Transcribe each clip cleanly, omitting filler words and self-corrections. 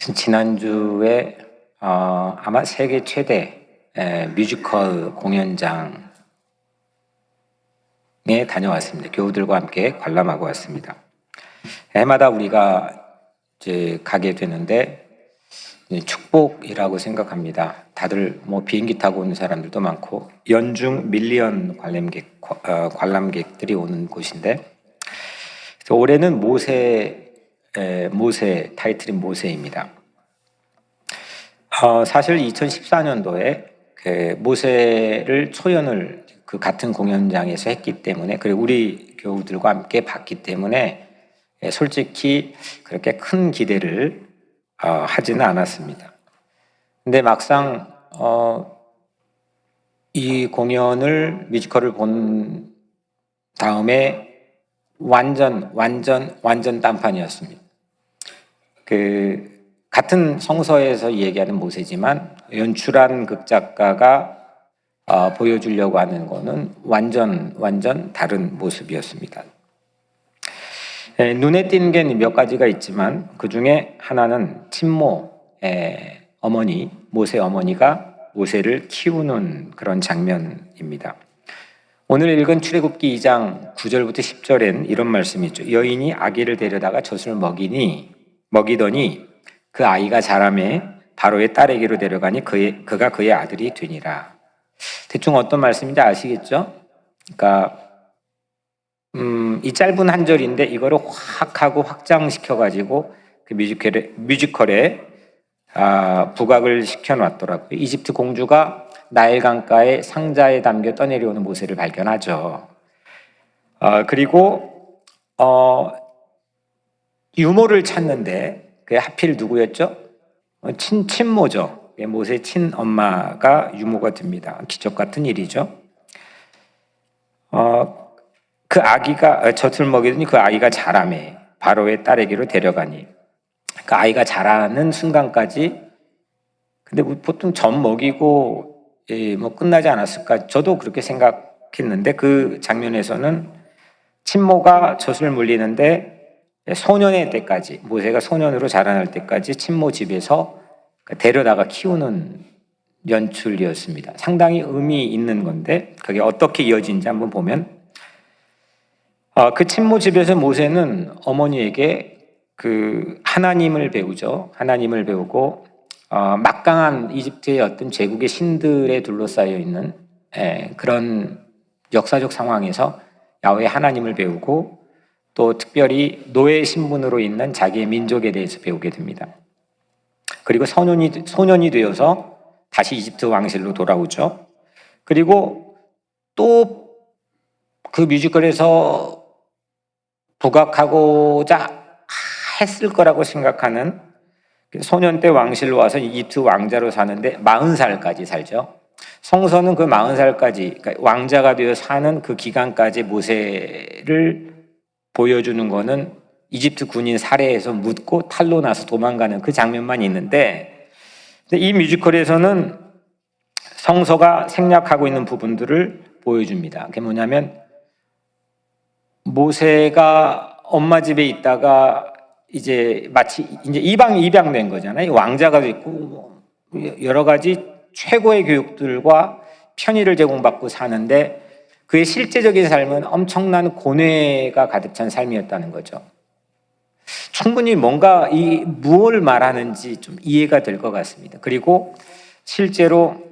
지난주에 아마 세계 최대 뮤지컬 공연장에 다녀왔습니다. 교우들과 함께 관람하고 왔습니다. 해마다 우리가 이제 가게 되는데 축복이라고 생각합니다. 다들 비행기 타고 오는 사람들도 많고 연중 밀리언 관람객들이 오는 곳인데, 올해는 모세 타이틀인 모세입니다. 사실 2014년도에 모세를 초연을 그 같은 공연장에서 했기 때문에, 그리고 우리 교우들과 함께 봤기 때문에 솔직히 그렇게 큰 기대를 하지는 않았습니다. 근데 막상 이 공연을 뮤지컬을 본 다음에 완전 딴판이었습니다. 같은 성서에서 얘기하는 모세지만 연출한 극작가가 보여주려고 하는 거는 완전 다른 모습이었습니다. 눈에 띄는 게 몇 가지가 있지만 그 중에 하나는 친모의 어머니, 모세 어머니가 모세를 키우는 그런 장면입니다. 오늘 읽은 출애굽기 2장 9절부터 10절엔 이런 말씀이 있죠. 여인이 아기를 데려다가 젖을 먹이더니 그 아이가 자라매 바로의 딸에게로 데려가니 그가 그의 아들이 되니라. 대충 어떤 말씀인지 아시겠죠? 그러니까 이 짧은 한 절인데 이거를 확 하고 확장시켜가지고 그 뮤지컬에 부각을 시켜놨더라고요. 이집트 공주가 나일 강가에 상자에 담겨 떠내려오는 모세를 발견하죠. 그리고 유모를 찾는데 그게 하필 누구였죠? 친모죠. 모세의 친엄마가 유모가 됩니다. 기적 같은 일이죠. 그 아기가 젖을 먹이더니 그 아이가 자라매 바로의 딸에게로 데려가니, 그 아이가 자라는 순간까지, 근데 보통 젖 먹이고 끝나지 않았을까? 저도 그렇게 생각했는데 그 장면에서는 친모가 젖을 물리는데 소년의 때까지, 모세가 소년으로 자라날 때까지 친모 집에서 데려다가 키우는 연출이었습니다. 상당히 의미 있는 건데 그게 어떻게 이어진지 한번 보면, 그 친모 집에서 모세는 어머니에게 그 하나님을 배우죠. 하나님을 배우고 막강한 이집트의 어떤 제국의 신들에 둘러싸여 있는 그런 역사적 상황에서 야훼 하나님을 배우고, 또 특별히 노예 신분으로 있는 자기의 민족에 대해서 배우게 됩니다. 그리고 소년이 되어서 다시 이집트 왕실로 돌아오죠. 그리고 또 그 뮤지컬에서 부각하고자 했을 거라고 생각하는 소년 때 왕실로 와서 이집트 왕자로 사는데 40살까지 살죠. 성서는 그 40살까지, 그러니까 왕자가 되어 사는 그 기간까지 모세를 보여주는 거는 이집트 군인 살해해서 묻고 탈로 나서 도망가는 그 장면만 있는데, 이 뮤지컬에서는 성서가 생략하고 있는 부분들을 보여줍니다. 그게 뭐냐면, 모세가 엄마 집에 있다가 이제 마치 이제 입양된 거잖아요. 왕자가 됐고 여러 가지 최고의 교육들과 편의를 제공받고 사는데, 그의 실제적인 삶은 엄청난 고뇌가 가득 찬 삶이었다는 거죠. 충분히 뭔가 무엇을 말하는지 좀 이해가 될 것 같습니다. 그리고 실제로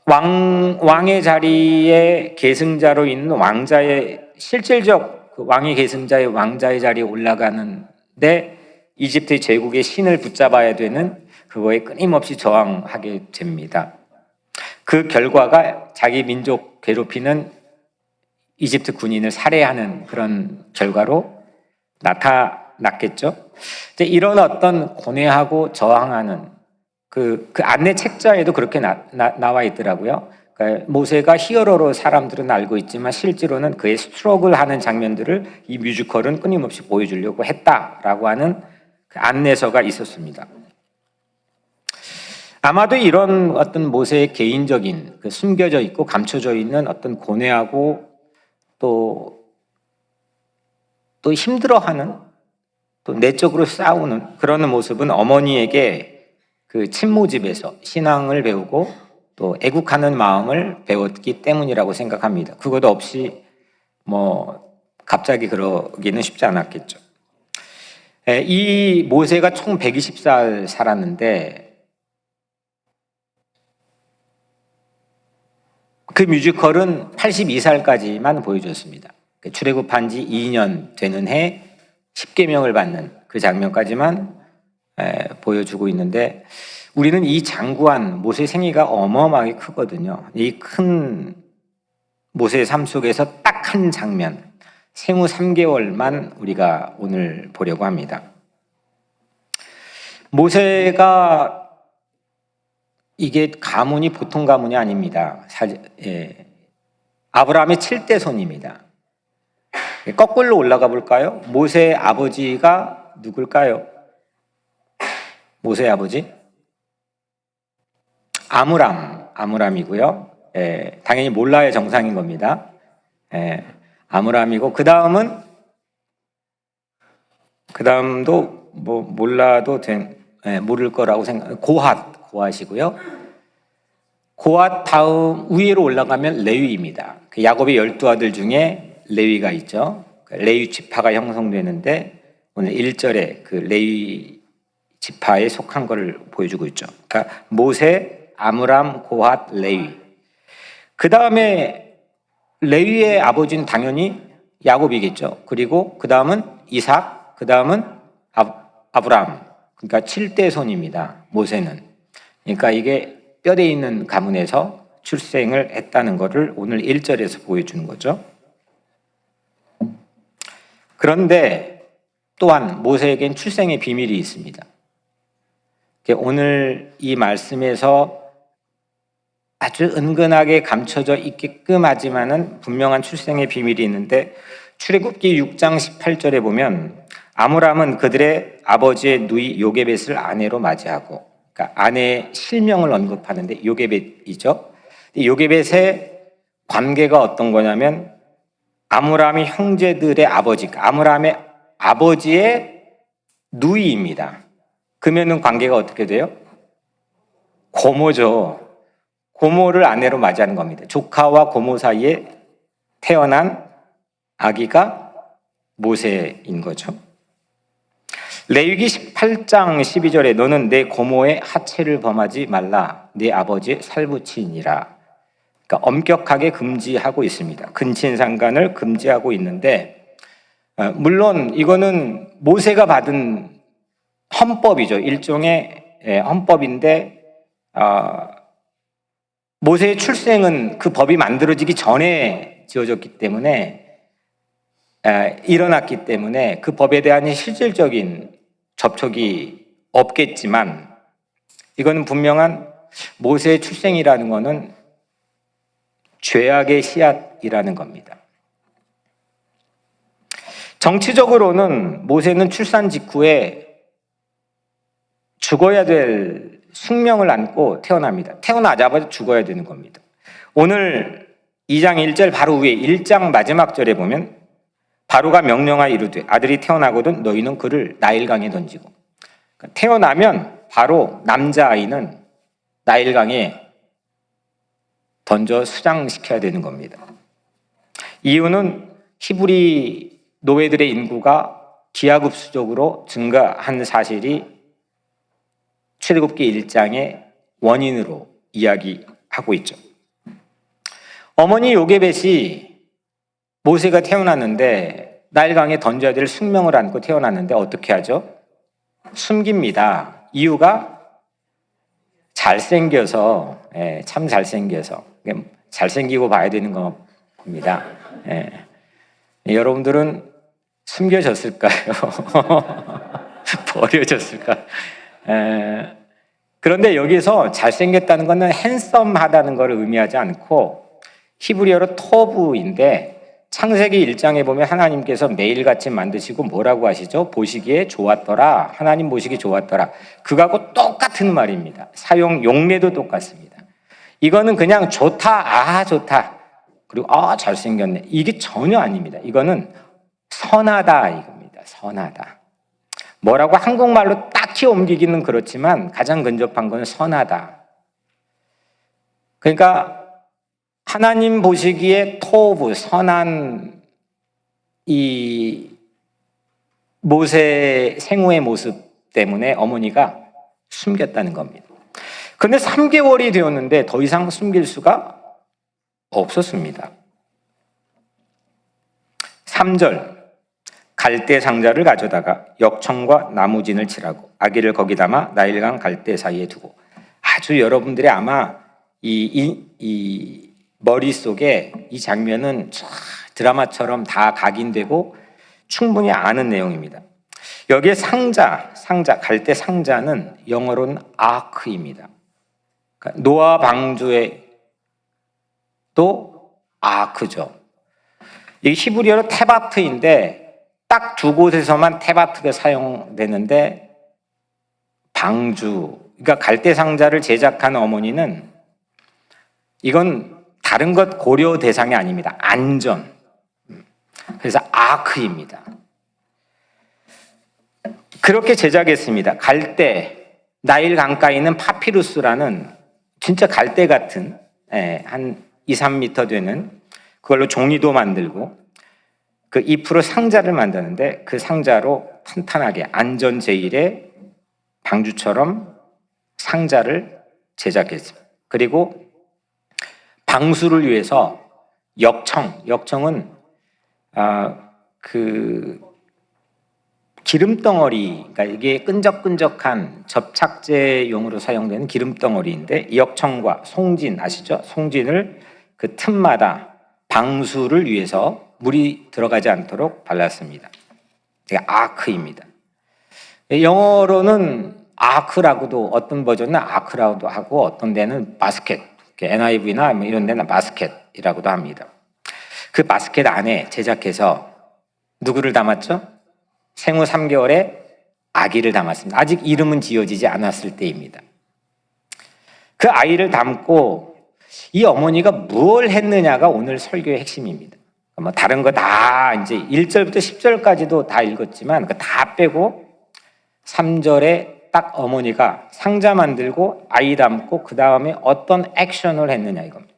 왕의 자리에 계승자로 있는 왕자의 실질적 그 왕의 계승자의 왕자의 자리에 올라가는데 이집트의 제국의 신을 붙잡아야 되는 그거에 끊임없이 저항하게 됩니다. 그 결과가 자기 민족 괴롭히는 이집트 군인을 살해하는 그런 결과로 나타났겠죠. 이런 어떤 고뇌하고 저항하는 그 안내 책자에도 그렇게 나와 있더라고요. 그러니까 모세가 히어로로 사람들은 알고 있지만 실제로는 그의 스트러글 하는 장면들을 이 뮤지컬은 끊임없이 보여주려고 했다라고 하는 그 안내서가 있었습니다. 아마도 이런 어떤 모세의 개인적인 그 숨겨져 있고 감춰져 있는 어떤 고뇌하고 또 힘들어하는 또 내적으로 싸우는 그러는 모습은 어머니에게 그 친모집에서 신앙을 배우고 또 애국하는 마음을 배웠기 때문이라고 생각합니다. 그것도 없이 갑자기 그러기는 쉽지 않았겠죠. 이 모세가 총 120살 살았는데 그 뮤지컬은 82살까지만 보여줬습니다. 출애굽한 지 2년 되는 해 10계명을 받는 그 장면까지만 보여주고 있는데 우리는 이 장구한 모세의 생애가 어마어마하게 크거든요. 이 큰 모세의 삶 속에서 딱 한 장면, 생후 3개월만 우리가 오늘 보려고 합니다. 모세가 이게 가문이 보통 가문이 아닙니다. 아브라함의 7대 손입니다. 거꾸로 올라가 볼까요? 모세의 아버지가 누굴까요? 모세의 아버지? 아므람이고요. 당연히 몰라야 정상인 겁니다. 아므람이고 그 다음도 몰라도 모를 거라고 고핫이고요. 고핫 다음 위로 올라가면 레위입니다. 그 야곱의 12아들 중에 레위가 있죠. 레위 지파가 형성되는데 오늘 1절에 그 레위 지파에 속한 것을 보여주고 있죠. 그러니까 모세, 아므람, 고핫, 레위. 그 다음에 레위의 아버지는 당연히 야곱이겠죠. 그리고 그 다음은 이삭, 그 다음은 아브람. 그러니까 7대 손입니다. 모세는. 그러니까 이게 뼈대 있는 가문에서 출생을 했다는 것을 오늘 1절에서 보여주는 거죠. 그런데 또한 모세에겐 출생의 비밀이 있습니다. 오늘 이 말씀에서 아주 은근하게 감춰져 있게끔 하지만은 분명한 출생의 비밀이 있는데 출애굽기 6장 18절에 보면 아므람은 그들의 아버지의 누이 요게벳을 아내로 맞이하고, 그러니까 아내의 실명을 언급하는데 요게벳이죠. 요게벳의 관계가 어떤 거냐면 아므람의 형제들의 아버지, 아므람의 아버지의 누이입니다. 그러면은 관계가 어떻게 돼요? 고모죠. 고모를 아내로 맞이하는 겁니다. 조카와 고모 사이에 태어난 아기가 모세인 거죠. 레위기 18장 12절에 너는 내 고모의 하체를 범하지 말라. 내 아버지의 살부친이라. 그러니까 엄격하게 금지하고 있습니다. 근친상간을 금지하고 있는데 물론 이거는 모세가 받은 헌법이죠. 일종의 헌법인데 모세의 출생은 그 법이 만들어지기 전에 지어졌기 때문에 일어났기 때문에 그 법에 대한 실질적인 접촉이 없겠지만 이거는 분명한 모세의 출생이라는 것은 죄악의 씨앗이라는 겁니다. 정치적으로는 모세는 출산 직후에 죽어야 될 숙명을 안고 태어납니다. 태어나자마자 죽어야 되는 겁니다. 오늘 2장 1절 바로 위에 1장 마지막 절에 보면 바로가 명령하여 이르되 아들이 태어나거든 너희는 그를 나일강에 던지고, 그러니까 태어나면 바로 남자아이는 나일강에 던져 수장시켜야 되는 겁니다. 이유는 히브리 노예들의 인구가 기하급수적으로 증가한 사실이 출애굽기 1장의 원인으로 이야기하고 있죠. 어머니 요게벳이 모세가 태어났는데 나일강에 던져야 될 숙명을 안고 태어났는데 어떻게 하죠? 숨깁니다. 이유가 잘생겨서, 참 잘생겨서. 잘생기고 봐야 되는 겁니다. 여러분들은 숨겨졌을까요? 버려졌을까요? 그런데 여기서 잘생겼다는 것은 핸섬하다는 것을 의미하지 않고 히브리어로 토브인데 창세기 1장에 보면 하나님께서 매일같이 만드시고 뭐라고 하시죠? 보시기에 좋았더라. 하나님 보시기 좋았더라. 그거하고 똑같은 말입니다. 사용 용례도 똑같습니다. 이거는 그냥 좋다, 좋다. 그리고 잘생겼네. 이게 전혀 아닙니다. 이거는 선하다 이겁니다. 선하다. 뭐라고 한국말로 딱히 옮기기는 그렇지만 가장 근접한 건 선하다. 그러니까 하나님 보시기에 토브, 선한 이 모세 생후의 모습 때문에 어머니가 숨겼다는 겁니다. 그런데 3개월이 되었는데 더 이상 숨길 수가 없었습니다. 3절, 갈대 상자를 가져다가 역청과 나무진을 칠하고 아기를 거기 담아 나일강 갈대 사이에 두고. 아주 여러분들이 아마 이 머릿속에 이 장면은 드라마처럼 다 각인되고 충분히 아는 내용입니다. 여기에 상자, 갈대 상자는 영어로는 아크입니다. 그러니까 노아 방주의 또 아크죠. 이 히브리어로 테바트인데 딱 두 곳에서만 테바트가 사용되는데 방주, 그러니까 갈대 상자를 제작한 어머니는 이건 다른 것 고려 대상이 아닙니다. 안전. 그래서 아크입니다. 그렇게 제작했습니다. 갈대, 나일 강가에 있는 파피루스라는 진짜 갈대 같은 한 2, 3m 되는 그걸로 종이도 만들고 그 잎으로 상자를 만드는데 그 상자로 탄탄하게 안전제일의 방주처럼 상자를 제작했습니다. 그리고 방수를 위해서 역청은 그 기름덩어리, 그러니까 이게 끈적끈적한 접착제용으로 사용되는 기름덩어리인데 역청과 송진 아시죠? 송진을 그 틈마다 방수를 위해서 물이 들어가지 않도록 발랐습니다. 이게 아크입니다. 영어로는 아크라고도 어떤 버전은 아크라고도 하고 어떤 데는 바스켓, NIV나 이런 데는 바스켓이라고도 합니다. 그 바스켓 안에 제작해서 누구를 담았죠? 생후 3개월에 아기를 담았습니다. 아직 이름은 지어지지 않았을 때입니다. 그 아이를 담고 이 어머니가 뭘 했느냐가 오늘 설교의 핵심입니다. 뭐 다른 거 다 이제 1절부터 10절까지도 다 읽었지만 다 빼고 3절에 딱 어머니가 상자 만들고 아이 담고 그 다음에 어떤 액션을 했느냐 이겁니다.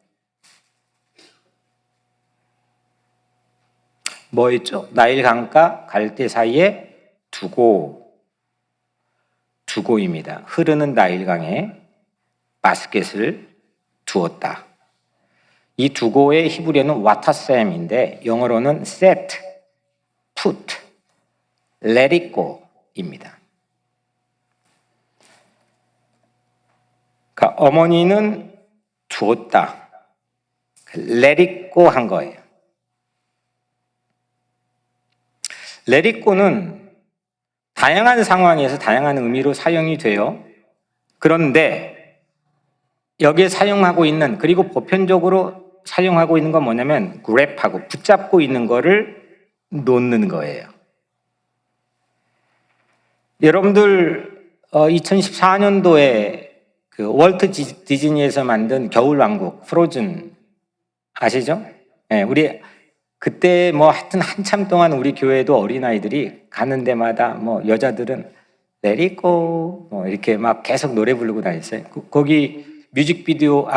뭐 했죠? 나일 강가 갈대 사이에 두고입니다. 흐르는 나일강에 바스켓을 두었다. 이 두고의 히브리어는 와타셈인데 영어로는 set, put, let it go입니다. 그러니까 어머니는 두었다. let it go 한 거예요. let it go는 다양한 상황에서 다양한 의미로 사용이 돼요. 그런데 여기에 사용하고 있는, 그리고 보편적으로 사용하고 있는 건 뭐냐면 grab하고 붙잡고 있는 거를 놓는 거예요. 여러분들 2014년도에 그 월트 디즈니에서 만든 겨울왕국 프로즌 아시죠? 네, 우리 그때 뭐 하여튼 한참 동안 우리 교회도 어린아이들이 가는 데마다 뭐 여자들은 Let it go 뭐 이렇게 막 계속 노래 부르고 다녔어요. 거기 뮤직비디오,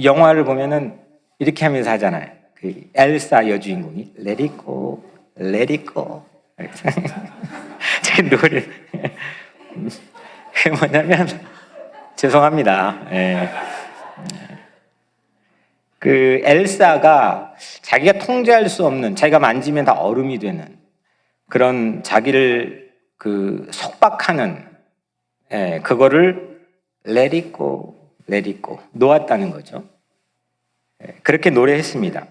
영화를 보면은 이렇게 하면서 하잖아요. 그 엘사 여주인공이 Let it go, Let it go. 제 노래 그게 뭐냐면 죄송합니다. 예. 그 엘사가 자기가 통제할 수 없는, 자기가 만지면 다 얼음이 되는 그런 자기를 그 속박하는 그거를 Let it go, Let it go 놓았다는 거죠. 그렇게 노래했습니다.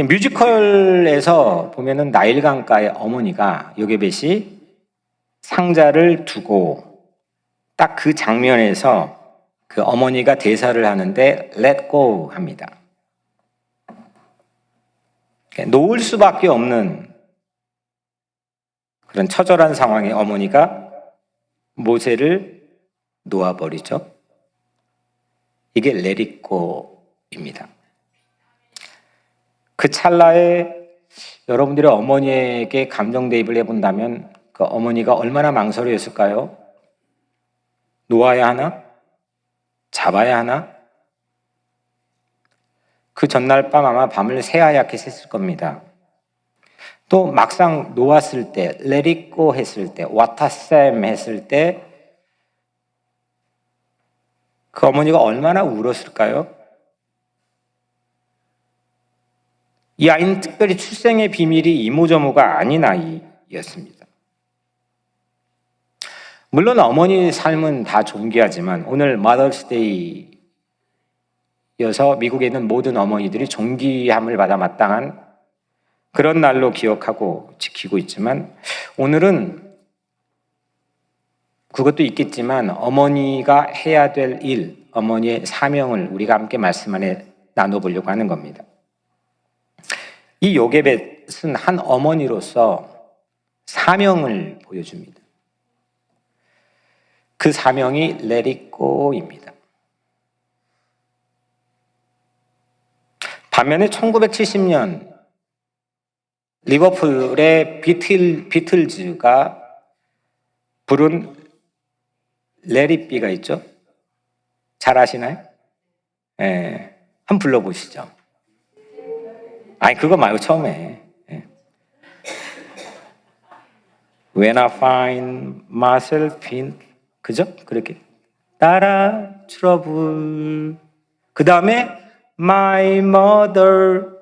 뮤지컬에서 보면은 나일강가의 어머니가 요게벳이 상자를 두고 딱 그 장면에서 그 어머니가 대사를 하는데 Let go 합니다. 놓을 수밖에 없는 그런 처절한 상황에 어머니가 모세를 놓아버리죠. 이게 Let it go입니다. 그 찰나에 여러분들의 어머니에게 감정 대입을 해본다면 그 그 어머니가 얼마나 망설였을까요? 놓아야 하나? 잡아야 하나? 그 전날 밤 아마 밤을 새하얗게 샜을 겁니다. 또 막상 놓았을 때, let it go 했을 때, 와타셈 했을 때 그 어머니가 얼마나 울었을까요? 이 아이는 특별히 출생의 비밀이 이모저모가 아닌 아이였습니다. 물론 어머니 삶은 다 존귀하지만 오늘 마더스데이여서 미국에 있는 모든 어머니들이 존귀함을 받아 마땅한 그런 날로 기억하고 지키고 있지만 오늘은 그것도 있겠지만 어머니가 해야 될 일, 어머니의 사명을 우리가 함께 말씀 안에 나눠보려고 하는 겁니다. 이 요게벳은 한 어머니로서 사명을 보여줍니다. 그 사명이 Let it go입니다. 반면에 1970년 리버풀의 비틀즈가 부른 Let it be가 있죠? 잘 아시나요? 예, 한번 불러보시죠. 아니 그거 말고 처음에 예. When I find myself in 그죠? 그렇게 따라 trouble 그 다음에 My mother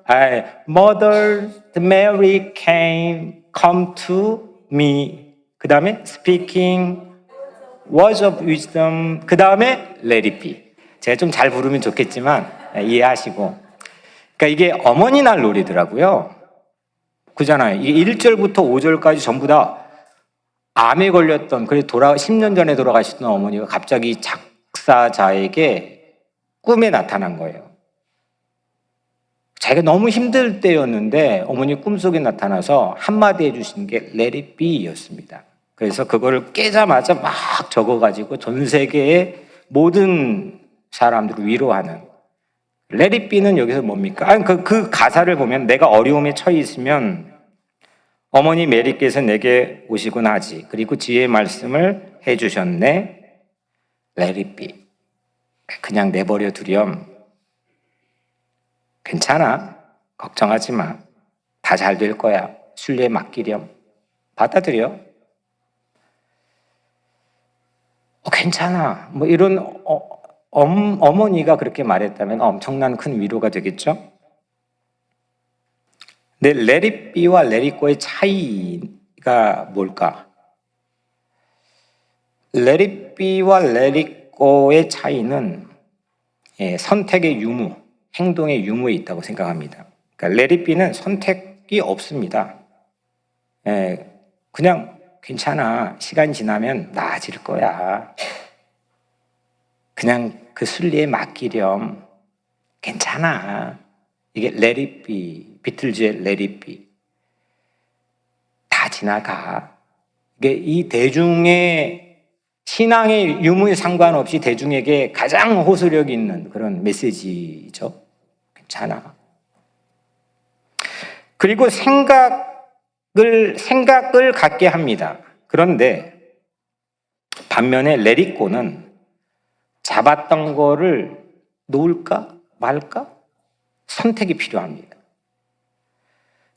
Mary come to me 그 다음에 speaking words of wisdom 그 다음에 let it be 제가 좀 잘 부르면 좋겠지만 이해하시고 그러니까 이게 어머니날 노래더라고요. 그잖아요. 이게 1절부터 5절까지 전부 다 암에 걸렸던 10년 전에 돌아가셨던 어머니가 갑자기 작사자에게 꿈에 나타난 거예요. 자기가 너무 힘들 때였는데 어머니 꿈속에 나타나서 한마디 해주신 게 Let it be 였습니다. 그래서 그거를 깨자마자 막 적어가지고 전 세계의 모든 사람들을 위로하는 Let it be는 여기서 뭡니까? 아니, 그 가사를 보면 내가 어려움에 처해 있으면 어머니 메리께서 내게 오시곤 하지. 그리고 지혜의 말씀을 해주셨네. Let it be. 그냥 내버려 두렴. 괜찮아. 걱정하지 마. 다 잘 될 거야. 순리에 맡기렴. 받아들여. 괜찮아. 뭐 이런 어머니가 그렇게 말했다면 엄청난 큰 위로가 되겠죠? 근데 Let it be와 Let it go의 차이가 뭘까? Let it be와 Let it go의 차이는 선택의 유무, 행동의 유무에 있다고 생각합니다. 그러니까 Let it be는 선택이 없습니다. 그냥 괜찮아. 시간 지나면 나아질 거야. 그냥 그 순리에 맡기렴. 괜찮아. 이게 Let it be, 비틀즈의 Let it be. 다 지나가. 이게 이 대중의 신앙의 유무에 상관없이 대중에게 가장 호소력 있는 그런 메시지죠. 괜찮아. 그리고 생각을 갖게 합니다. 그런데 반면에 Let it go는 잡았던 거를 놓을까 말까 선택이 필요합니다.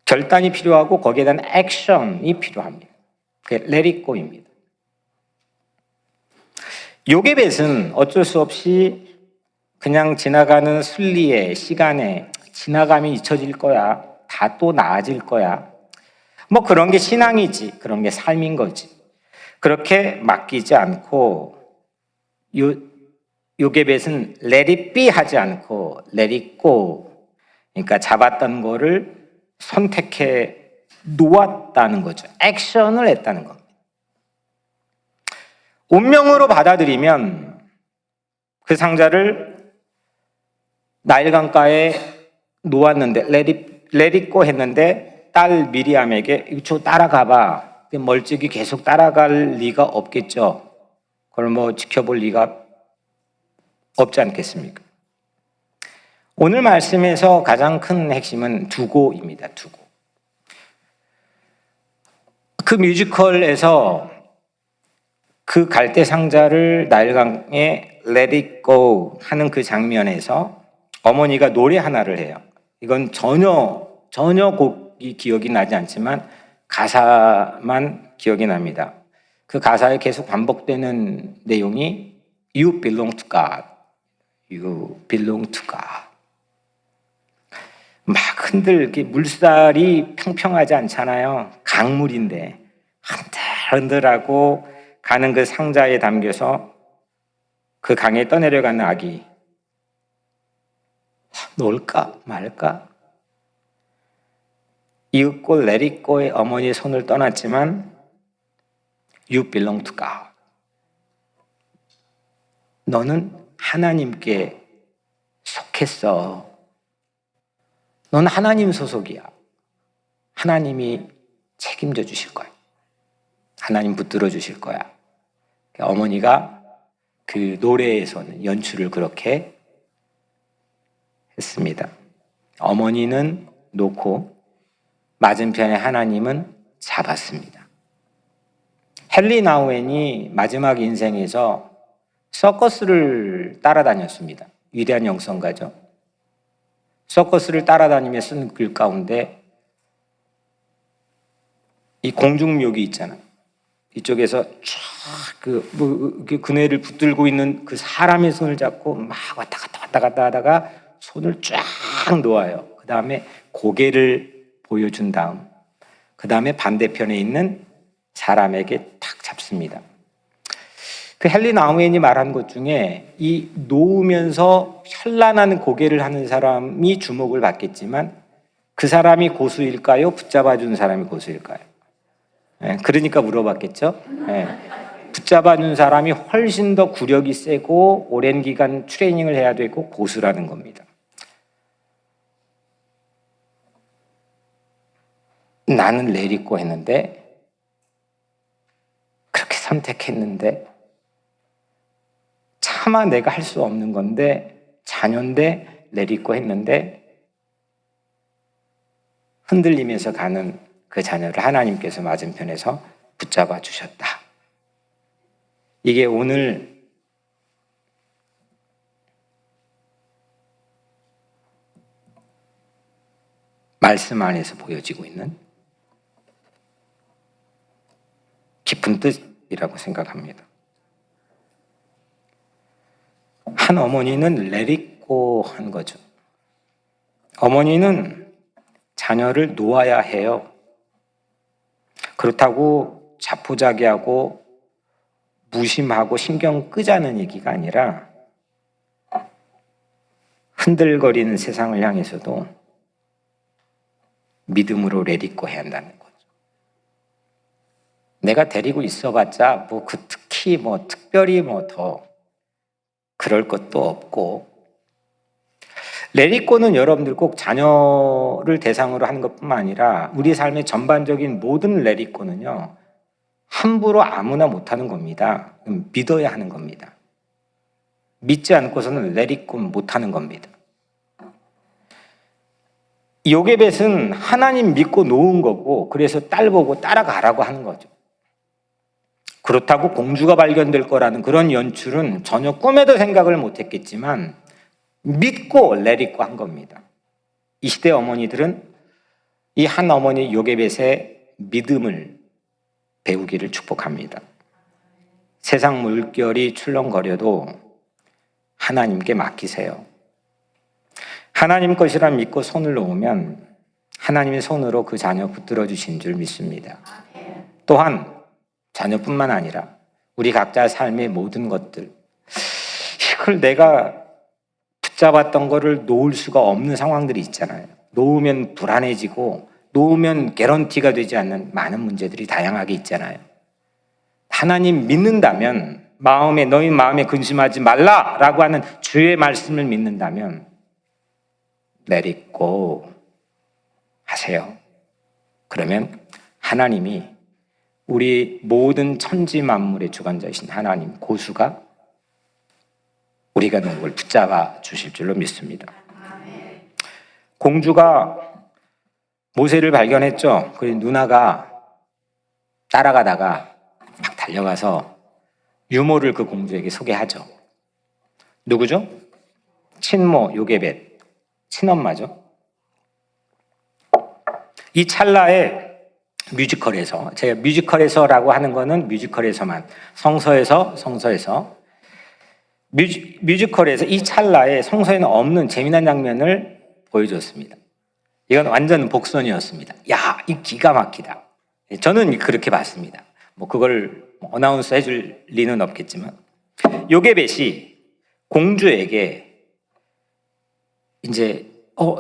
결단이 필요하고 거기에 대한 액션이 필요합니다. 그게 Let it go입니다. 요게벳은 어쩔 수 없이 그냥 지나가는 순리에 시간에 지나감이 잊혀질 거야. 다 또 나아질 거야. 뭐 그런 게 신앙이지. 그런 게 삶인 거지. 그렇게 맡기지 않고 요게벳은 let it be 하지 않고 let it go. 그러니까 잡았던 거를 선택해 놓았다는 거죠. 액션을 했다는 겁니다. 운명으로 받아들이면 그 상자를 나일강가에 놓았는데 let it go 했는데 딸 미리암에게 이거 따라가봐. 멀찍이 계속 따라갈 리가 없겠죠. 그걸 뭐 지켜볼 리가 없지 않겠습니까? 오늘 말씀에서 가장 큰 핵심은 두고입니다. 두고. 그 뮤지컬에서 그 갈대 상자를 나일강에 Let it go 하는 그 장면에서 어머니가 노래 하나를 해요. 이건 전혀 곡이 기억이 나지 않지만 가사만 기억이 납니다. 그 가사에 계속 반복되는 내용이 You belong to God. You belong to God. 막 이렇게 물살이 평평하지 않잖아요. 강물인데 흔들흔들하고 가는 그 상자에 담겨서 그 강에 떠내려가는 아기. 놀까 말까? 이윽고 Let it go의 어머니의 손을 떠났지만 You belong to God. 너는 하나님께 속했어. 넌 하나님 소속이야. 하나님이 책임져 주실 거야. 하나님 붙들어 주실 거야. 어머니가 그 노래에서는 연출을 그렇게 했습니다. 어머니는 놓고 맞은편에 하나님은 잡았습니다. 헨리 나우엔이 마지막 인생에서 서커스를 따라다녔습니다. 위대한 영성가죠. 서커스를 따라다니며 쓴 글 가운데 이 공중묘기 있잖아요. 이쪽에서 쫙 그네를 붙들고 있는 그 사람의 손을 잡고 막 왔다 갔다 하다가 손을 쫙 놓아요. 그 다음에 고개를 보여준 다음, 그 다음에 반대편에 있는 사람에게 탁 잡습니다. 그 헨리 나우엔이 말한 것 중에 이 놓으면서 현란한 고개를 하는 사람이 주목을 받겠지만 그 사람이 고수일까요? 붙잡아준 사람이 고수일까요? 그러니까 물어봤겠죠. 붙잡아준 사람이 훨씬 더 구력이 세고 오랜 기간 트레이닝을 해야 되고 고수라는 겁니다. 나는 내리고 했는데, 그렇게 선택했는데, 차마 내가 할 수 없는 건데, 자녀인데 내리고 했는데 흔들리면서 가는 그 자녀를 하나님께서 맞은편에서 붙잡아 주셨다. 이게 오늘 말씀 안에서 보여지고 있는 깊은 뜻이라고 생각합니다. 한 어머니는 let it go 한 거죠. 어머니는 자녀를 놓아야 해요. 그렇다고 자포자기하고 무심하고 신경 끄자는 얘기가 아니라 흔들거리는 세상을 향해서도 믿음으로 let it go 해야 한다는 거죠. 내가 데리고 있어봤자 특히 특별히 더 그럴 것도 없고, let it go는 여러분들 꼭 자녀를 대상으로 하는 것뿐만 아니라 우리 삶의 전반적인 모든 let it go는요, 함부로 아무나 못하는 겁니다. 믿어야 하는 겁니다. 믿지 않고서는 let it go 못하는 겁니다. 요게벳은 하나님 믿고 놓은 거고, 그래서 딸 보고 따라가라고 하는 거죠. 그렇다고 공주가 발견될 거라는 그런 연출은 전혀 꿈에도 생각을 못했겠지만 믿고 let it go 한 겁니다. 이 시대 어머니들은 이 한 어머니 요게벳의 믿음을 배우기를 축복합니다. 세상 물결이 출렁거려도 하나님께 맡기세요. 하나님 것이라 믿고 손을 놓으면 하나님의 손으로 그 자녀 붙들어 주신 줄 믿습니다. 또한 자녀뿐만 아니라 우리 각자 삶의 모든 것들, 이걸 내가 붙잡았던 거를 놓을 수가 없는 상황들이 있잖아요. 놓으면 불안해지고 놓으면 개런티가 되지 않는 많은 문제들이 다양하게 있잖아요. 하나님 믿는다면, 너희 마음에 근심하지 말라라고 하는 주의 말씀을 믿는다면 let it go 하세요. 그러면 하나님이 우리 모든 천지 만물의 주관자이신 하나님, 고수가 우리가 놓은 걸 붙잡아 주실 줄로 믿습니다. 공주가 모세를 발견했죠. 그리고 누나가 따라가다가 막 달려가서 유모를 그 공주에게 소개하죠. 누구죠? 친모 요게벳, 친엄마죠. 이 찰나에 뮤지컬에서, 제가 뮤지컬에서라고 하는 거는 뮤지컬에서만, 성서에서 뮤지컬에서 이 찰나에 성서에는 없는 재미난 장면을 보여줬습니다. 이건 완전 복선이었습니다. 야, 이 기가 막히다. 저는 그렇게 봤습니다. 뭐 그걸 어나운서 해줄 리는 없겠지만, 요게벳이 공주에게 이제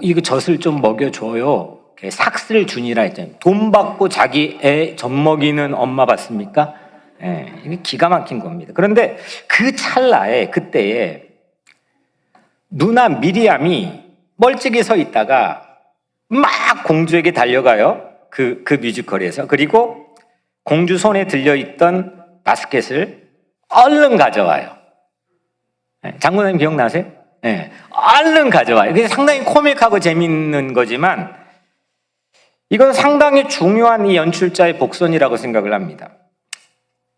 이거 젖을 좀 먹여줘요. 삭스를 주니라 했잖아요. 돈 받고 자기 애 젖 먹이는 엄마 봤습니까? 예, 이게 기가 막힌 겁니다. 그런데 그 찰나에, 그때에 누나 미리암이 멀찍이 서 있다가 막 공주에게 달려가요. 그 뮤지컬에서. 그리고 공주 손에 들려있던 바스켓을 얼른 가져와요. 장군님 기억나세요? 네, 얼른 가져와요. 이게 상당히 코믹하고 재밌는 거지만 이건 상당히 중요한 이 연출자의 복선이라고 생각을 합니다.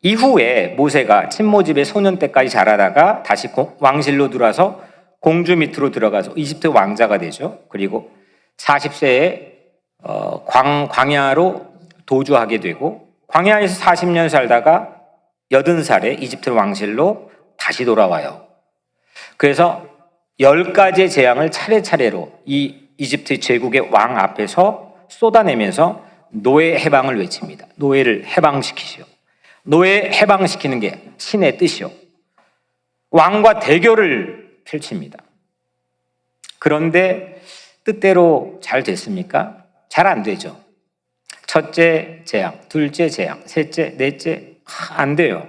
이후에 모세가 친모 집에 소년 때까지 자라다가 다시 왕실로 들어와서 공주 밑으로 들어가서 이집트 왕자가 되죠. 그리고 40세에 광야로 도주하게 되고, 광야에서 40년 살다가 80살에 이집트 왕실로 다시 돌아와요. 그래서 10가지의 재앙을 차례차례로 이 이집트 제국의 왕 앞에서 쏟아내면서 노예 해방을 외칩니다. 노예를 해방시키시오. 노예 해방시키는 게 신의 뜻이요. 왕과 대결을 펼칩니다. 그런데 뜻대로 잘 됐습니까? 잘 안 되죠. 첫째 재앙, 둘째 재앙, 셋째, 넷째, 안 돼요.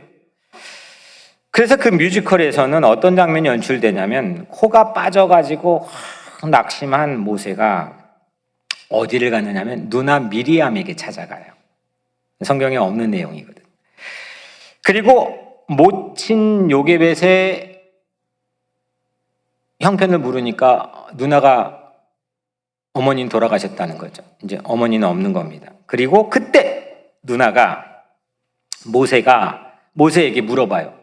그래서 그 뮤지컬에서는 어떤 장면이 연출되냐면, 코가 빠져가지고 낙심한 모세가 어디를 가느냐면 누나 미리암에게 찾아가요. 성경에 없는 내용이거든. 그리고 모친 요게벳의 형편을 물으니까 누나가, 어머니는 돌아가셨다는 거죠. 이제 어머니는 없는 겁니다. 그리고 그때 누나가, 모세에게 물어봐요.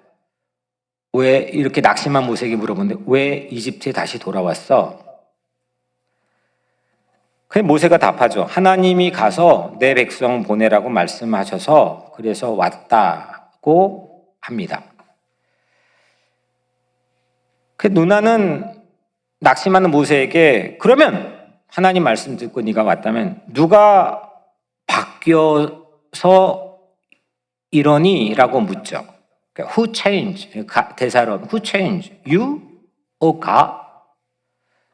왜 이렇게 낙심한 모세에게 물어보는데, 왜 이집트에 다시 돌아왔어? 그래서 모세가 답하죠. 하나님이 가서 내 백성 보내라고 말씀하셔서 그래서 왔다고 합니다. 그 누나는 낙심하는 모세에게, 그러면 하나님 말씀 듣고 네가 왔다면 누가 바뀌어서 이러니? 라고 묻죠. Who changed? 대사로 Who changed? You or God?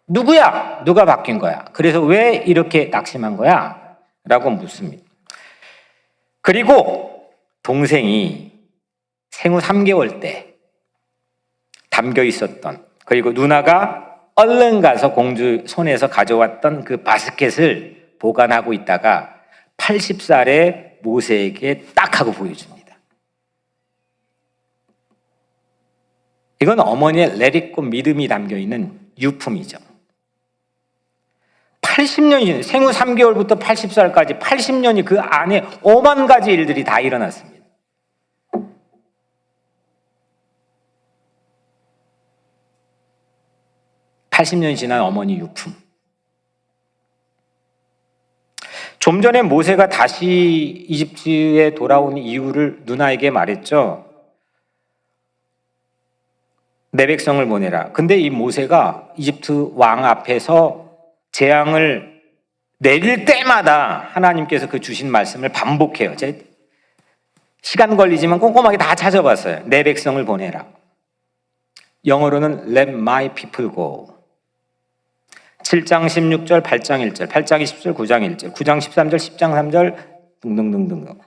누구야? 누가 바뀐 거야? 그래서 왜 이렇게 낙심한 거야? 라고 묻습니다. 그리고 동생이 생후 3개월 때 담겨 있었던, 그리고 누나가 얼른 가서 공주 손에서 가져왔던 그 바스켓을 보관하고 있다가 80살의 모세에게 딱 하고 보여줍니다. 이건 어머니의 레디고 믿음이 담겨 있는 유품이죠. 80년이, 생후 3개월부터 80살까지 80년이 그 안에 오만 가지 일들이 다 일어났습니다. (80년이) 지난 어머니 유품. 좀 전에 모세가 다시 이집트에 돌아온 이유를 누나에게 말했죠. 내 백성을 보내라. 근데 이 모세가 이집트 왕 앞에서 재앙을 내릴 때마다 하나님께서 그 주신 말씀을 반복해요. 시간 걸리지만 꼼꼼하게 다 찾아봤어요. 내 백성을 보내라. 영어로는 Let my people go. 7장 16절, 8장 1절, 8장 20절, 9장 1절, 9장 13절, 10장 3절 등등등등.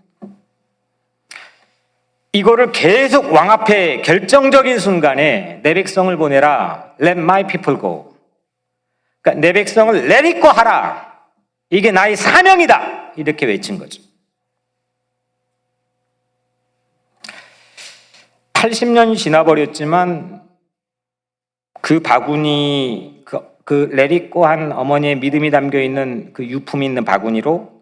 이거를 계속 왕 앞에 결정적인 순간에 내 백성을 보내라. Let my people go. 그러니까 내 백성을 let it go 하라. 이게 나의 사명이다. 이렇게 외친 거죠. 80년이 지나버렸지만 그 바구니, 그 let it go 한 어머니의 믿음이 담겨있는 그 유품이 있는 바구니로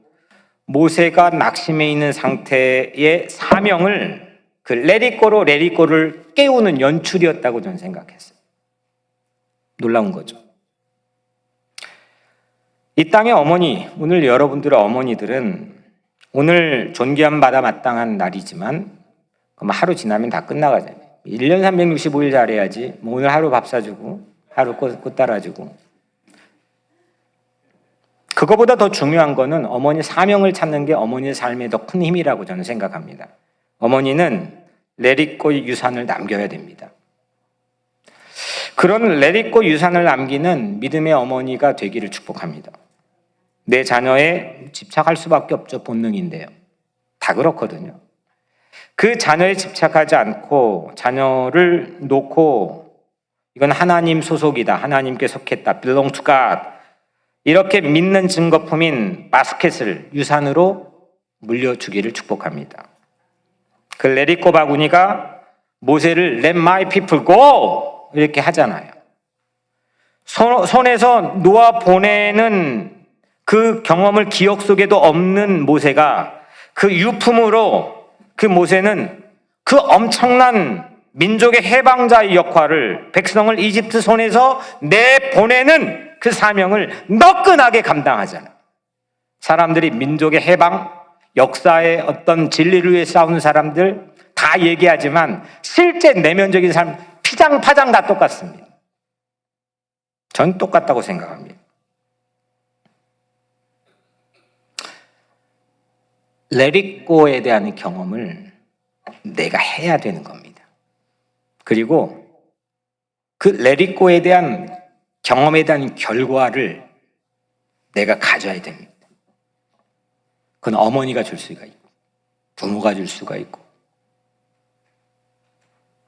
모세가 낙심해 있는 상태의 사명을 그 레리꼬로 레리꼬를 깨우는 연출이었다고 저는 생각했어요. 놀라운 거죠. 이 땅의 어머니, 오늘 여러분들의 어머니들은 오늘 존귀한 받아 마땅한 날이지만 하루 지나면 다 끝나가잖아요. 1년 365일 잘해야지. 오늘 하루 밥 사주고 하루 꽃 따라주고. 그거보다 더 중요한 거는 어머니 사명을 찾는 게 어머니의 삶의 더 큰 힘이라고 저는 생각합니다. 어머니는 레리꼬 유산을 남겨야 됩니다. 그런 레리꼬 유산을 남기는 믿음의 어머니가 되기를 축복합니다. 내 자녀에 집착할 수밖에 없죠. 본능인데요. 다 그렇거든요. 그 자녀에 집착하지 않고 자녀를 놓고 이건 하나님 소속이다. 하나님께 속했다. belong to God. 이렇게 믿는 증거품인 바스켓을 유산으로 물려주기를 축복합니다. 그 레리꼬 바구니가 모세를 let my people go 이렇게 하잖아요. 손에서 놓아 보내는 그 경험을 기억 속에도 없는 모세가 그 유품으로 그 모세는 그 엄청난 민족의 해방자의 역할을 백성을 이집트 손에서 내보내는 그 사명을 너끈하게 감당하잖아요. 사람들이 민족의 해방, 역사의 어떤 진리를 위해 싸우는 사람들 다 얘기하지만 실제 내면적인 삶 피장파장 다 똑같습니다. 전 똑같다고 생각합니다. 레리꼬에 대한 경험을 내가 해야 되는 겁니다. 그리고 그 레리꼬에 대한 경험에 대한 결과를 내가 가져야 됩니다. 그건 어머니가 줄 수가 있고 부모가 줄 수가 있고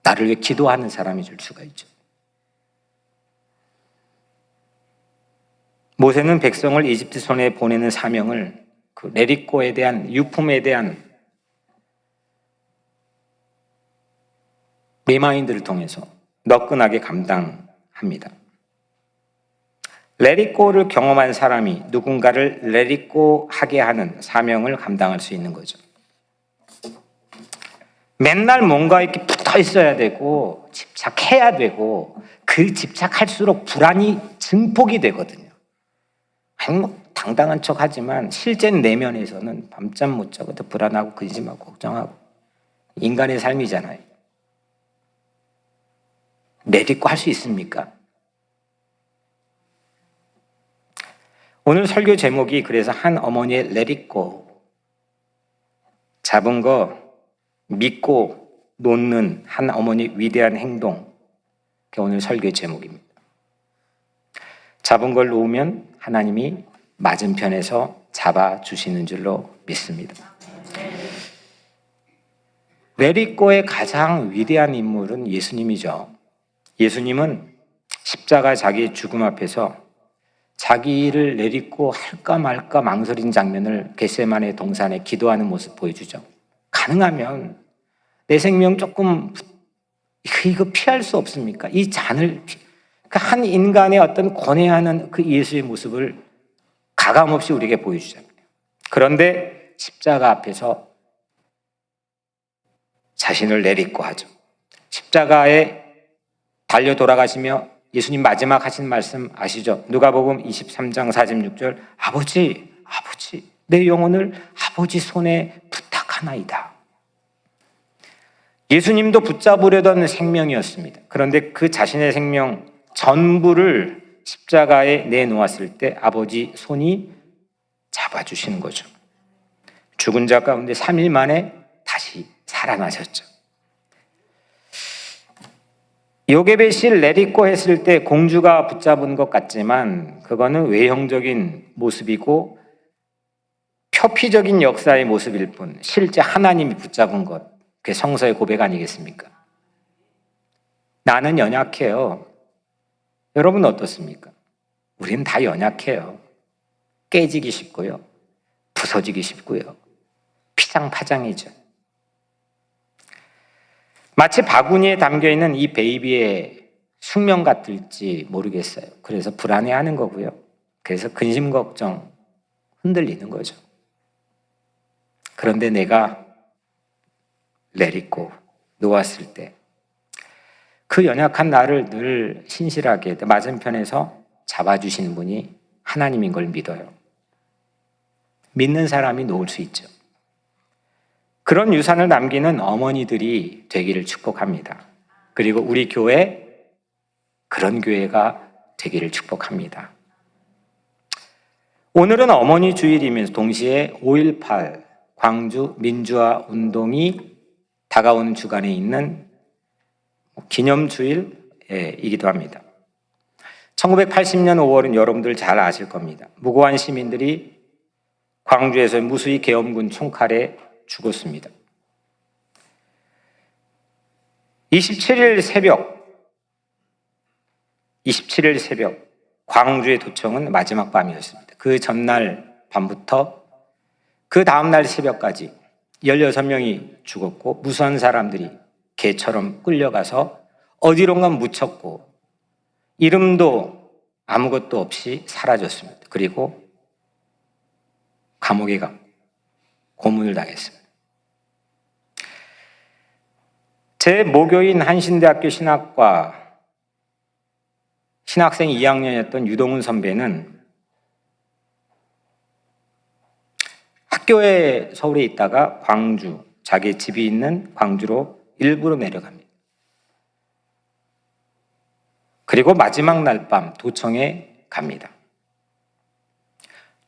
나를 위해 기도하는 사람이 줄 수가 있죠. 모세는 백성을 이집트 손에 보내는 사명을 그 레리꼬에 대한 유품에 대한 리마인드를 통해서 너끈하게 감당합니다. 레리꼬를 경험한 사람이 누군가를 레리꼬 하게 하는 사명을 감당할 수 있는 거죠. 맨날 뭔가 이렇게 붙어 있어야 되고 집착해야 되고 그 집착할수록 불안이 증폭이 되거든요. 아니 당당한 척 하지만 실제 내면에서는 밤잠 못 자고 더 불안하고 근심하고 걱정하고 인간의 삶이잖아요. 레리꼬 할 수 있습니까? 오늘 설교 제목이 그래서 한 어머니의 레리꼬, 잡은 거 믿고 놓는 한 어머니 위대한 행동, 그게 오늘 설교의 제목입니다. 잡은 걸 놓으면 하나님이 맞은편에서 잡아주시는 줄로 믿습니다. 레리꼬의 가장 위대한 인물은 예수님이죠. 예수님은 십자가 자기의 죽음 앞에서 자기를 레리꼬 할까 말까 망설인 장면을 겟세마네 동산에 기도하는 모습 보여주죠. 가능하면 내 생명 조금 이거 피할 수 없습니까? 이 잔을 한 인간의 어떤 고뇌하는 그 예수의 모습을 가감없이 우리에게 보여주잖아요. 그런데 십자가 앞에서 자신을 내리고 하죠. 십자가에 달려 돌아가시며 예수님 마지막 하신 말씀 아시죠? 누가복음 23장 46절 아버지 내 영혼을 아버지 손에 부탁하나이다. 예수님도 붙잡으려던 생명이었습니다. 그런데 그 자신의 생명 전부를 십자가에 내놓았을 때 아버지 손이 잡아주시는 거죠. 죽은 자 가운데 3일 만에 다시 살아나셨죠. 요게벳이 레리꼬 했을 때 공주가 붙잡은 것 같지만 그거는 외형적인 모습이고 표피적인 역사의 모습일 뿐 실제 하나님이 붙잡은 것, 그게 성서의 고백 아니겠습니까? 나는 연약해요. 여러분 어떻습니까? 우리는 다 연약해요. 깨지기 쉽고요. 부서지기 쉽고요. 피장파장이죠. 마치 바구니에 담겨있는 이 베이비의 숙명 같을지 모르겠어요. 그래서 불안해하는 거고요. 그래서 근심 걱정 흔들리는 거죠. 그런데 내가 내딛고 놓았을 때 그 연약한 나를 늘 신실하게 맞은편에서 잡아주시는 분이 하나님인 걸 믿어요. 믿는 사람이 놓을 수 있죠. 그런 유산을 남기는 어머니들이 되기를 축복합니다. 그리고 우리 교회, 그런 교회가 되기를 축복합니다. 오늘은 어머니 주일이면서 동시에 5.18 광주 민주화 운동이 다가오는 주간에 있는 기념주일이기도 합니다. 1980년 5월은 여러분들 잘 아실 겁니다. 무고한 시민들이 광주에서 무수히 계엄군 총칼에 죽었습니다. 27일 새벽 광주의 도청은 마지막 밤이었습니다. 그 전날 밤부터 그 다음날 새벽까지 16명이 죽었고 무수한 사람들이 개처럼 끌려가서 어디론가 묻혔고 이름도 아무것도 없이 사라졌습니다. 그리고 감옥에 가고 고문을 당했습니다. 제 모교인 한신대학교 신학과 신학생 2학년이었던 유동훈 선배는 학교에 서울에 있다가 광주, 자기 집이 있는 광주로 일부러 내려갑니다. 그리고 마지막 날 밤 도청에 갑니다.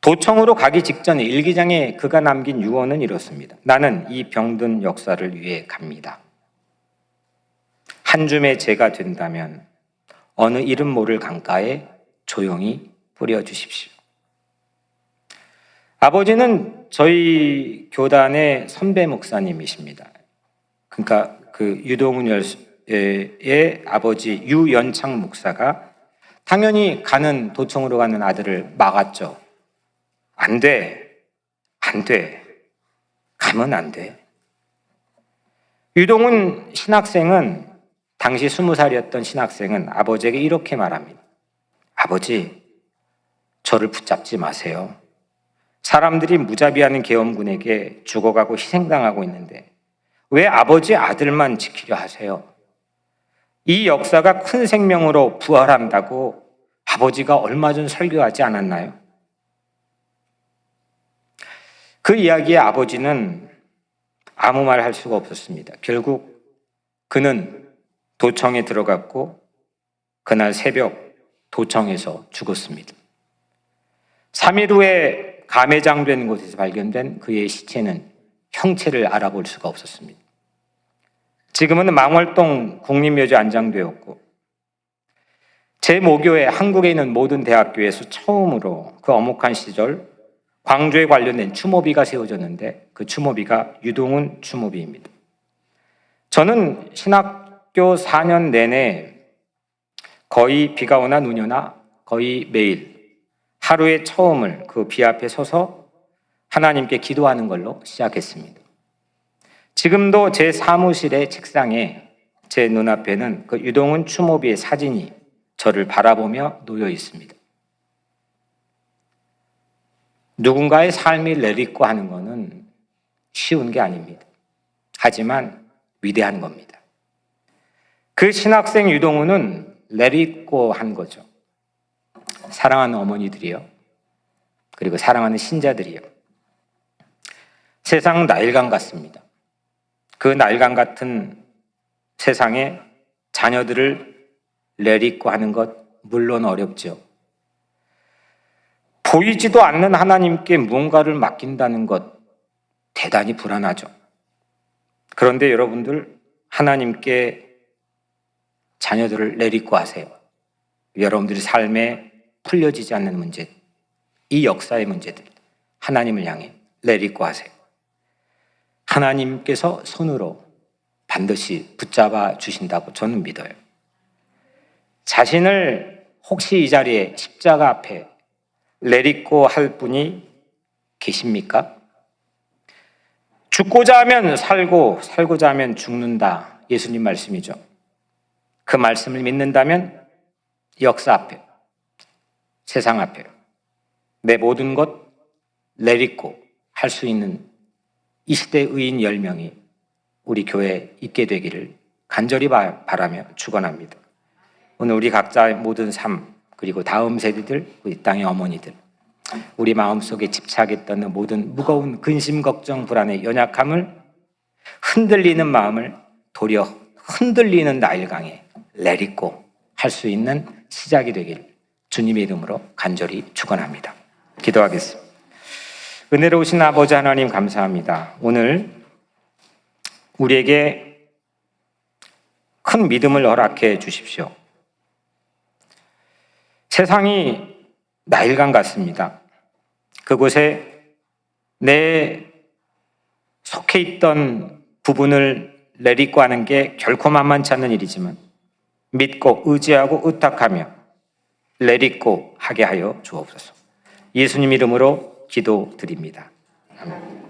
도청으로 가기 직전에 일기장에 그가 남긴 유언은 이렇습니다. 나는 이 병든 역사를 위해 갑니다. 한 줌의 재가 된다면 어느 이름 모를 강가에 조용히 뿌려주십시오. 아버지는 저희 교단의 선배 목사님이십니다. 그러니까 그 유동훈 열의 아버지 유연창 목사가 당연히 도청으로 가는 아들을 막았죠. 안 돼. 가면 안 돼. 유동훈 신학생은 당시 20살이었던 신학생은 아버지에게 이렇게 말합니다. 아버지, 저를 붙잡지 마세요. 사람들이 무자비하는 계엄군에게 죽어가고 희생당하고 있는데 왜 아버지 아들만 지키려 하세요? 이 역사가 큰 생명으로 부활한다고 아버지가 얼마 전 설교하지 않았나요? 그 이야기에 아버지는 아무 말 할 수가 없었습니다. 결국 그는 도청에 들어갔고 그날 새벽 도청에서 죽었습니다. 3일 후에 감회장된 곳에서 발견된 그의 시체는 형체를 알아볼 수가 없었습니다. 지금은 망월동 국립묘지에 안장되었고 제 모교에 한국에 있는 모든 대학교에서 처음으로 그 엄혹한 시절 광주에 관련된 추모비가 세워졌는데 그 추모비가 유동훈 추모비입니다. 저는 신학교 4년 내내 거의 비가 오나 눈이 오나 거의 매일 하루의 처음을 그 비 앞에 서서 하나님께 기도하는 걸로 시작했습니다. 지금도 제 사무실의 책상에 제 눈앞에는 그 유동훈 추모비의 사진이 저를 바라보며 놓여 있습니다. 누군가의 삶을 내딛고 하는 것은 쉬운 게 아닙니다. 하지만 위대한 겁니다. 그 신학생 유동훈은 내딛고 한 거죠. 사랑하는 어머니들이요. 그리고 사랑하는 신자들이요. 세상 날강 같습니다. 그 날강 같은 세상에 자녀들을 내딛고 하는 것 물론 어렵죠. 보이지도 않는 하나님께 무언가를 맡긴다는 것 대단히 불안하죠. 그런데 여러분들 하나님께 자녀들을 내딛고 하세요. 여러분들의 삶에 풀려지지 않는 문제, 이 역사의 문제들 하나님을 향해 내딛고 하세요. 하나님께서 손으로 반드시 붙잡아 주신다고 저는 믿어요. 자신을 혹시 이 자리에 십자가 앞에 내딛고 할 분이 계십니까? 죽고자 하면 살고 살고자 하면 죽는다. 예수님 말씀이죠. 그 말씀을 믿는다면 역사 앞에, 세상 앞에 내 모든 것 내딛고 할 수 있는 이 시대 의인 10명이 우리 교회에 있게 되기를 간절히 바라며 축원합니다. 오늘 우리 각자의 모든 삶, 그리고 다음 세대들, 우리 땅의 어머니들, 우리 마음속에 집착했던 모든 무거운 근심, 걱정, 불안의 연약함을 흔들리는 마음을 도려 흔들리는 나일강에 내딛고 할 수 있는 시작이 되길 주님의 이름으로 간절히 축원합니다. 기도하겠습니다. 은혜로우신 아버지 하나님 감사합니다. 오늘 우리에게 큰 믿음을 허락해 주십시오. 세상이 나일강 같습니다. 그곳에 내 속해 있던 부분을 내딛고 하는 게 결코 만만치 않은 일이지만 믿고 의지하고 의탁하며 내딛고 하게 하여 주옵소서. 예수님 이름으로 기도드립니다. 아멘.